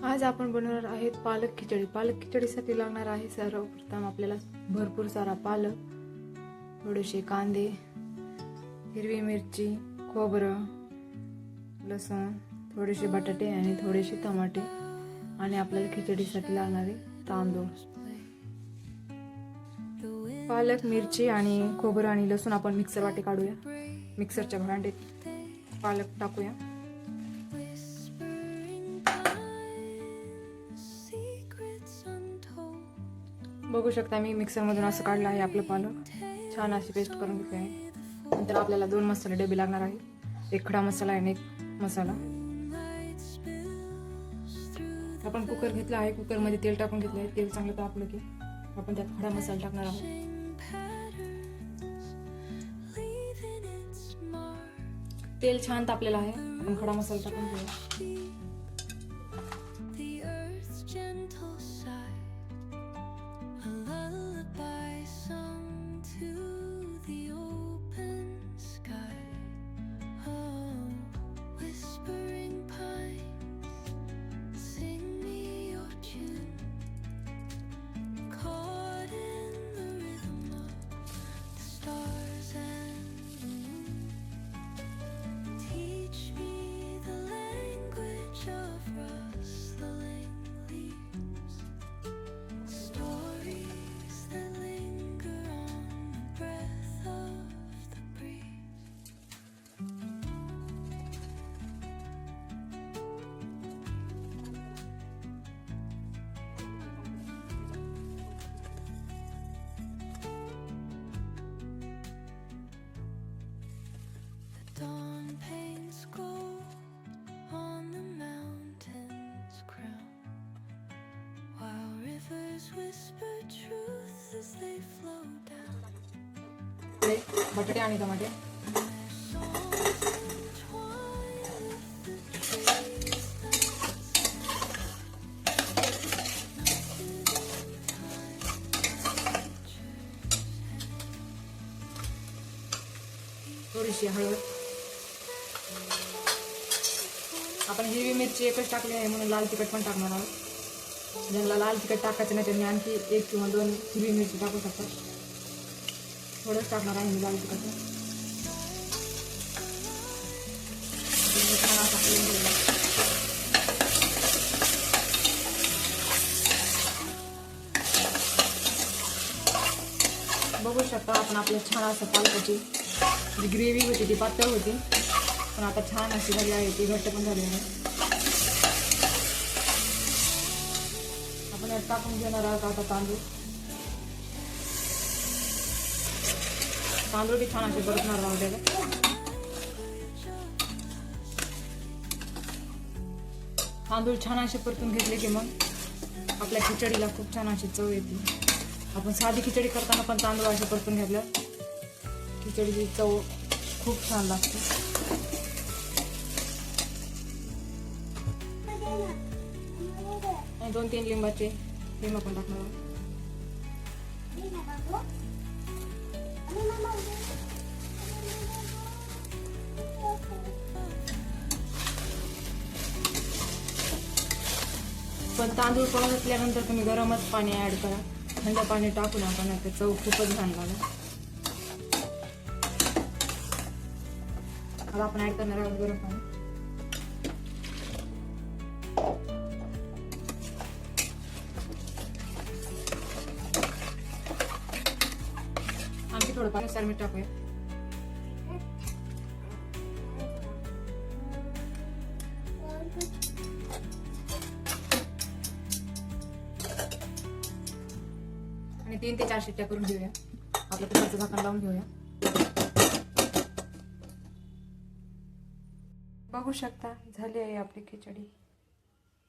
आज आपण बनवणार आहेत पालक खिचडी। पालक खिचडीसाठी लागणार आहे सर्वप्रथम आपल्याला भरपूर सारा पालक, थोडेसे कांदे, हिरवी मिरची, खोबरं, लसूण, थोडेसे बटाटे आणि थोडेसे टमाटे आणि आपल्याला खिचडीसाठी लागणारे तांदूळ। पालक, मिरची आणि खोबरं आणि लसूण आपण मिक्सर वाटे काढूया। मिक्सरच्या भांड्यात पालक टाकूया। बघू शकता मी मिक्सर मधून असं काढलं आहे आपलं पालक। छान अशी पेस्ट करून घेतली आहे। नंतर आपल्याला 2 मसाले डबे लागणार आहे, एक खडा मसाला आणि एक मसाला। आपण कुकर घेतला आहे, कुकर मध्ये तेल टाकून घेतलं आहे। तेल चांगलं तापलं की आपण त्यात खडा मसाला टाकणार आहोत। तेल छान तापलेलं आहे, आपण खडा मसाला टाकून घेऊया। Dawn paints gold on the mountain's crown, while rivers whisper truth as they flow down. बटाटे आणि टमाटे थोडीशी हळद। आपण हिरवी मिरची एकच टाकली आहे म्हणून लाल तिखट पण टाकणार आहोत। ज्यांना लाल तिखट टाकायचं नाही त्यांनी आणखी 1 किंवा 2 हिरवी मिरची टाकू शकतात। थोडंच टाकणार आहे मी लाल तिखट। बघू शकता आपण आपल्या छान असं पालकाची जी ग्रेव्ही होती ती पातळ होती, पण आता छान अशी झाली आहे, ती घट्ट पण झाली आहे। आपण यात टाकून घेणार आहोत आता तांदूळ। तांदूळ बी छान असे परतणार आहोत त्याला। तांदूळ छान असे परतून घेतले की मग आपल्या खिचडीला खूप छान अशी चव येते। आपण साधी खिचडी करताना पण तांदूळ असे परतून घेतलं खिचडीची चव खूप छान लागते। आणि 2-3 लिंबाचे लिंब पण टाकणार। पण तांदूळ परतल्यानंतर तुम्ही गरमच पाणी ऍड करा, थंड पाणी टाकू नका, नाही तर चव खूपच घाण लागेल। आता आपण ऍड करणार आहोत गरम पाणी। आणखी थोडं पाणी मीठ टाकूया। आणि 3 ते 4 शिट्ट्या करून घेऊया। आपलं कुकरचं झाकण लावून घेऊया। बघू शकता झाली आहे आपली खिचडी।